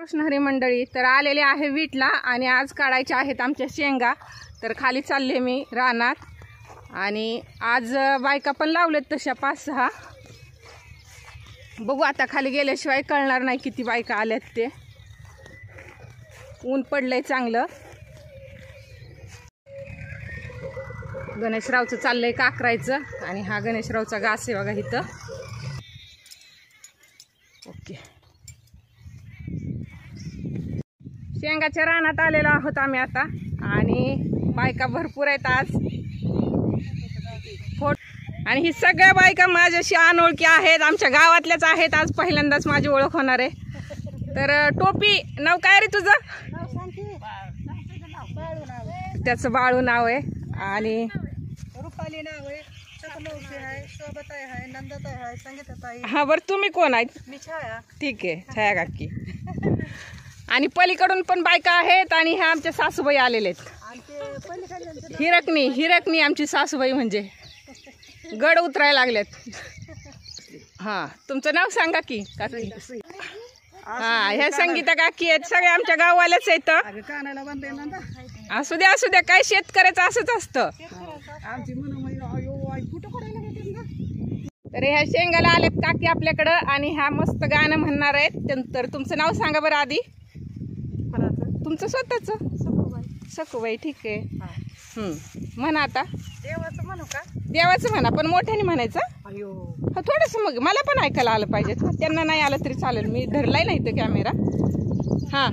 कृष्ण हरी मंडळी तर आलेले आहे वीटला आणि आज काढायच्या आहेत आमच्या शेंगा। तर खाली चालले मी रानात आणि आज बायका पण लावलेत तशा 5-6। बघू आता खाली गेल्याशिवाय कळणार नाही किती बायका आल्यात ते। ऊन पडलंय चांगलं। गणेशरावचं चाललंय काकरायचं आणि हा गणेशरावचा घास आहे बघा इथं। ओके, शेंगाच्या रानात आलेलो आहोत आम्ही आता आणि बायका भरपूर आहेत आज। आणि ही सगळ्या बायका माझ्याशी अनोळखी आहेत, आमच्या गावातल्याच आहेत। आज पहिल्यांदाच माझी ओळख होणार आहे। तर टोपी नाव काय रे तुझं? त्याचं बाळू नाव आहे आणि रुपाली नाव आहे, शोभाताई आहे, नंदाताई आहे, संगीताताई। हा बरं, तुम्ही कोण आहेत? मी छाया। ठीक आहे, छाया काकी। आणि पलीकडून पण बायका आहेत आणि ह्या आमच्या सासूबाई आलेले आहेत। हिरकणी आमची सासूबाई म्हणजे गड उतरायला लागल्यात। हा, तुमचं नाव सांगा की काकी? हा, ह्या संगीता काकी आहेत, सगळे आमच्या गाववाल्याच आहेत। कानाला बांधले नंदा। असू द्या काय शेतकऱ्याचं असंच असतं। तर ह्या शेंगाला आलेत काकी आपल्याकडं आणि ह्या मस्त गाणं म्हणणार आहेत। तर तुमचं नाव सांगा बरं आधी, तुमचं स्वतःचं? सखूबाई, ठीक आहे। म्हणा आता। देवाचं म्हणू का? देवाचं म्हणा, पण मोठ्याने म्हणायचं। हा, थोडस मग मला पण ऐकायला आलं पाहिजे। त्यांना नाही आलं तरी चालेल, मी धरलाय नाही तर कॅमेरा। हा,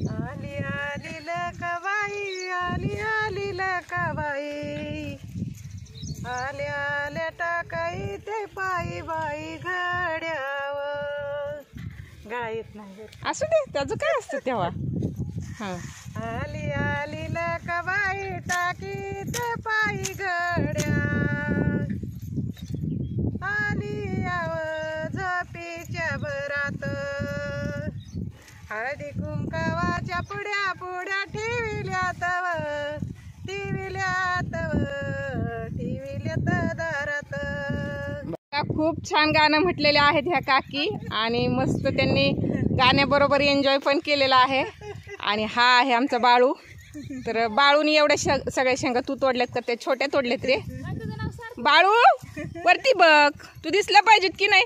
आली आली लकाबाई, आली आली लकाबाई, आले आले टाकाई ते पायी बाई घड्यावर। गायत नाही असू दे, त्याचं काय असतं तेव्हा। हा, आली आली लकाबाई टाकी ते पायी घड्या, आली याव झोपीच्या भरात, हळदी कुंकावाच्या पुड्या पुड्या ठेविल्यात दारात। खूप छान गाणं म्हटलेले आहेत ह्या काकी आणि मस्त त्यांनी गाण्याबरोबर एन्जॉय पण केलेला आहे। आणि हा आहे आमचा बाळू। तर बाळूनी एवढ्या सगळ्या शेंगा तू तोडल्यात का? त्या छोट्या तोडल्यात रे बाळू, वरती बघ, तू दिसला पाहिजेत की नाही?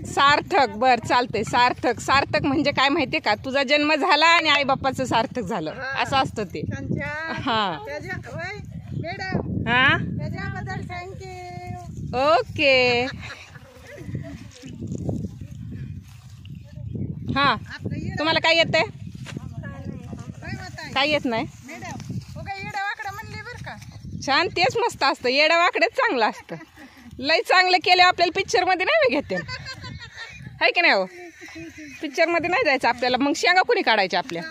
सार्थक, बर चालतंय। सार्थक म्हणजे काय माहितीये का? तुझा जन्म झाला आणि आई बाप्पाचं सार्थक झालं असं असतं ते। हा हा, ओके। हा, तुम्हाला काय येतंय? काय येत नाही? छान, तेच मस्त असतं। येडा वाकडेच चांगलं असतं। लय चांगलं केलं आपल्याला पिक्चर मध्ये नाही घेते, हाय की नाही? हो, पिक्चर मध्ये नाही जायचं आपल्याला। मग शेंगा कुणी काढायच्या आपल्या?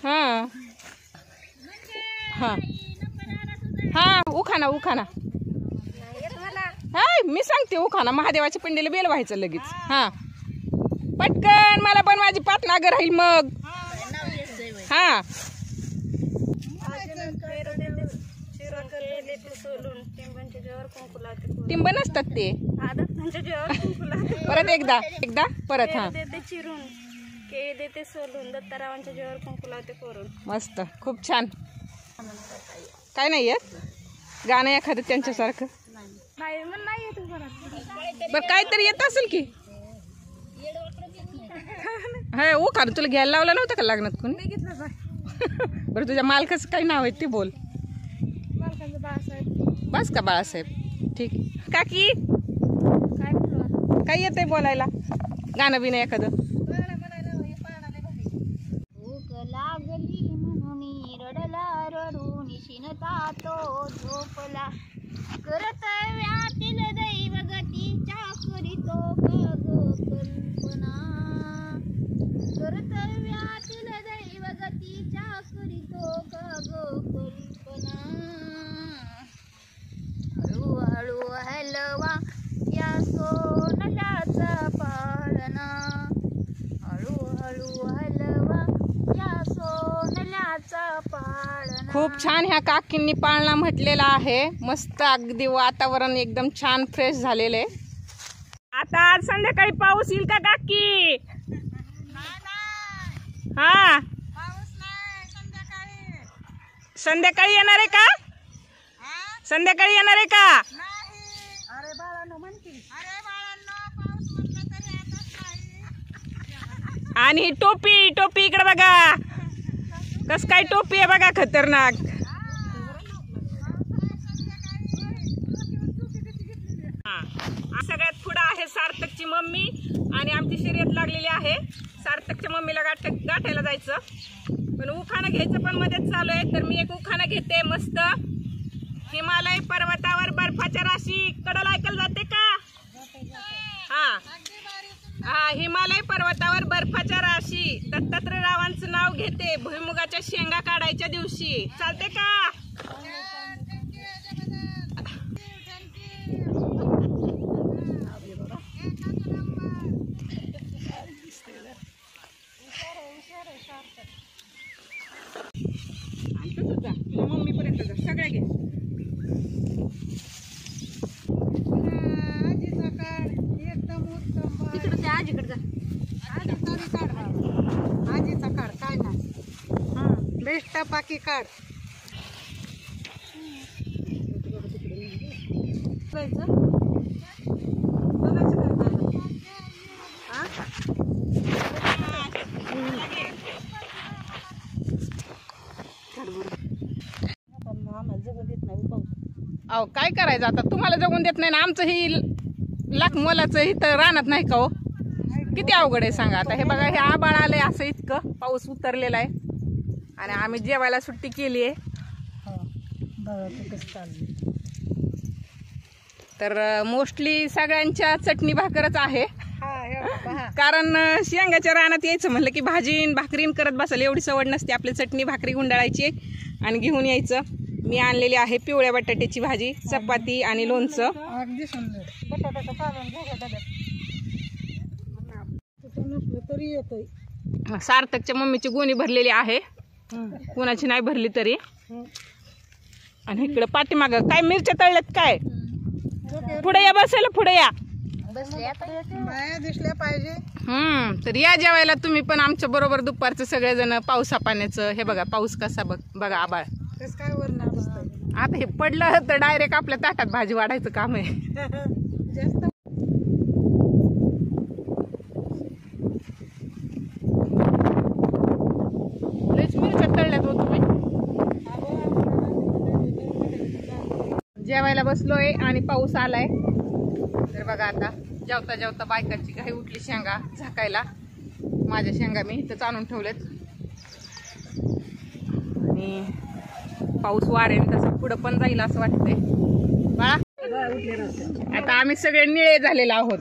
हा हा हा, उखाना हाय, मी सांगते उखाना। महादेवाच्या पिंडीला बेल व्हायचं लगेच। हा, पटकन, मला पण माझी पाटनागर राहील मग। हा, टिंब नसतात ते। परत एकदा परत। हा, चिरून केळी देते सोलून, दत्तारावांच्या जेवावर कुंकू लावते करून। मस्त, खूप छान। काय नाही येत गाणं एखादं त्यांच्यासारखं? बरं, काहीतरी येत असेल की? हा, उखाणं तुला घ्यायला लावलं नव्हतं का लग्नात कोणी? बरं, तुझ्या मालकाचं काय नाव आहे ते बोल। बस का बाळासाहेब? ठीक। काकी काय येतंय बोलायला? गाणं बिणं एखादं? भूक लागली म्हणून रडला, रडून शिनता तो झोपला, कर्तव्यातील दैवगतीच्या करीतो कल्पना, कर्तव्यातील दैवगतीच्या करीतो कल्पना, हळूहळू हलवा या सोनल्याचा पाळणा, हळूहळू हलवा या सोनल्याचा पाळणा, खूप छान ह्या काकींनी पाळणा म्हटलेला आहे. मस्त अगदी वातावरण एकदम छान फ्रेश झालेलं आहे. आता आज संध्याकाळी पाऊस येईल का काकी? हा संध्याकाळी येणार आहे का? संध्याकाळी येणार आहे का? अरे बाळांनो म्हणती, अरे बाळांनो पाऊस म्हटलं तरी आता नाही. आणि ही टोपी टोपी इकडे बघा कस काय टोपी आहे बघा खतरनाक. सगळ्यात पुढे आहे सार्थकची मम्मी आणि आमची शर्यत लागलेली आहे. सार्थकच्या मम्मीला गाठायला जायचं पण उखाणा घ्यायचं पण मध्येच चालू आहे. तर मी एक उखाणा घेते मस्त. हिमालय पर्वतावर बर्फाच्या राशी कडला ऐकायला जाते का? हा हा हिमालय पर्वतावर बर्फाच्या राशी दत्तात्रयरावांचं नाव घेते भुईमुगाच्या शेंगा काढायच्या दिवशी. चालते का? मम्मी पर्यंत जा सगळ्या घे. आजीचा काढ एकदम उत्तम. तिकडे त्या आजीकडे जा. आजीचा काढ बाबा. आजीचा काढ काय नाही. बेस्ट पाकी काढ. अहो काय करायचं आता? तुम्हाला जगून देत नाही ना. आमचं ही लाख मोलाचं इथं राहणार नाही का हो? किती अवघड आहे सांगा. आता हे बघा हे आबाळ आलंय असं इतकं पाऊस उतरलेला आहे आणि आम्ही जेवायला सुट्टी केली आहे. तर मोस्टली सगळ्यांच्या चटणी भाकरच आहे. कारण शेंगाच्या रानात यायचं म्हणलं की भाजीन भाकरीन करत बसायला एवढी सवड नसते. आपली चटणी भाकरी गुंडाळायची आणि घेऊन यायचं. मी आणलेली आहे पिवळ्या बटाट्याची भाजी, चपाती आणि लोणचं. अगदी सुंदर. बटाट्याचं कालवण घ्या तरी येतोय. सार्थकच्या मम्मीची गोणी भरलेली आहे, कुणाची नाही भरली तरी. आणि इकडं पाठीमाग काय मिरच्या तळल्यात काय? पुढे या बसायला, पुढे या. बाया दिसल्या पाहिजे. तर या जेवायला तुम्ही पण आमच्या बरोबर दुपारचं सगळेजण. पावसा पाण्याचं हे बघा पाऊस कसा बघा आबाळ. कसं काय वरणार दिसतंय. आता हे पडलं तर डायरेक्ट आपल्या ताटात भाजी वाढायचं काम आहे. जास्त लयच मिरच्या तळल्यात हो तुम्ही. जेवायला बसलोय आणि पाऊस आलाय. तर बघा आता जेवता जेवता बायकाची घाई उठली शेंगा झाकायला. माझ्या शेंगा मी इथंच आणून ठेवलेत आणि पाऊस वारेन तसं पुढं पण जाईल असं वाटतंय. बाळा आता आम्ही सगळे निळे झालेलो आहोत.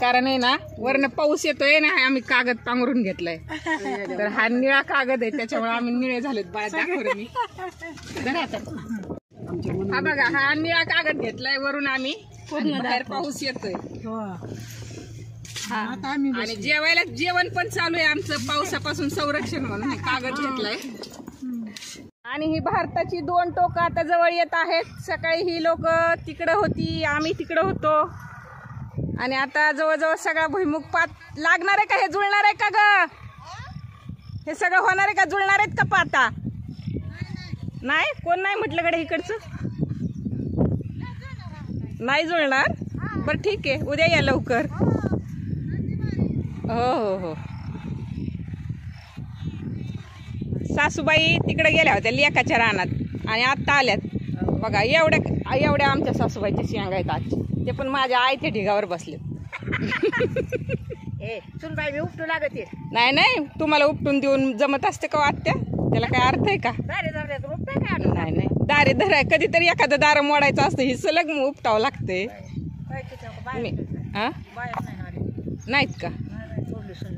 कारण आहे ना वरनं पाऊस येतोय ना आम्ही कागद पांघरून घेतलाय. तर हा निळा कागद आहे त्याच्यामुळे आम्ही निळे झालेत. बाळा दाखव मी हा बघा हा निळा कागद घेतलाय वरून आम्ही पूर्ण बाहेर पाऊस येतोय. आणि जेवायला जेवण पण चालू आहे आमचं पावसापासून संरक्षण म्हणून कागद घेतलाय. आणि ही भारताची 2 टोकं आता जवळ येत आहेत. सकाळी ही लोक तिकडं होती, आम्ही तिकडं होतो आणि आता जवळजवळ सगळा भुईमुग पात लागणार आहे का? हे जुळणार आहे का ग? हे सगळं होणार आहे का? जुळणार आहेत का पाता? नाही कोण नाही म्हटलं कडे इकडचं नाही जुळणार. बरं ठीक आहे उद्या या लवकर. हो हो हो. सासूबाई तिकडे गेल्या होत्या लेकाच्या रानात आणि आता आल्यात. बघा एवढ्या आमच्या सासूबाईच्या शेंगा आहेत आज. ते पण माझ्या आईच्या ढिगावर बसलेत. सुनबाई मी उपटू लागते. नाही नाही तुम्हाला उपटून देऊन जमत असते का आत्या? त्याला काय अर्थ आहे का? नाही नाही दारे धराय कधीतरी एखादं दार मोडायचं असतं ही सलग उपटावं लागते. नाहीत का?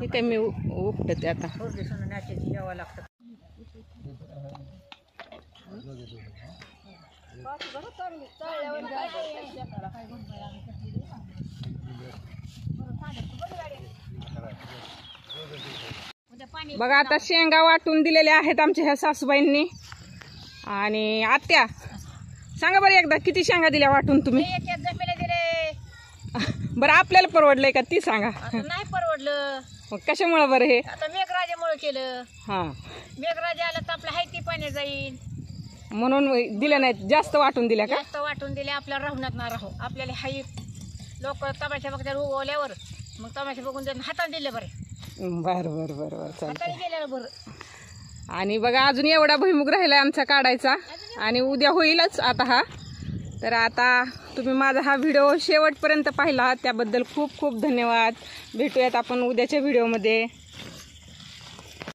इथे मी उपटते आता. बघा आता शेंगा वाटून दिलेल्या आहेत आमच्या ह्या सासूबाईंनी. आणि आत्या सांगा बरं एकदा किती शेंगा दिल्या वाटून तुम्ही? जमेला दिले. बरं आपल्याला परवडलंय का ती सांगा. नाही परवडलं. मग कशामुळं बरं हे? आता मेघराजामुळे केलं. हां मेघराजा आला तर आपल्या हायती पाणी जाईल म्हणून दिल्या नाहीत, जास्त वाटून दिल्या का? जास्त वाटून दिले. आपल्याला राहूनात ना राहू. आपल्याला हाई लोक तमाशा बघतात उगवल्यावर, मग तमाशा बघून त्यांना हाताने दिले बरे. बरं बरं बरं बरं चालतं. हाताने गेल्यावर बरं. आणि बघा अजून एवढा भुईमुग राहिला आमचा काढायचा आणि उद्या होईलच आता हा. तर आता तुम्ही माझा हा व्हिडिओ शेवटपर्यंत पाहिला त्याबद्दल खूप खूप धन्यवाद. भेटूयात आपण उद्याच्या व्हिडिओमध्ये.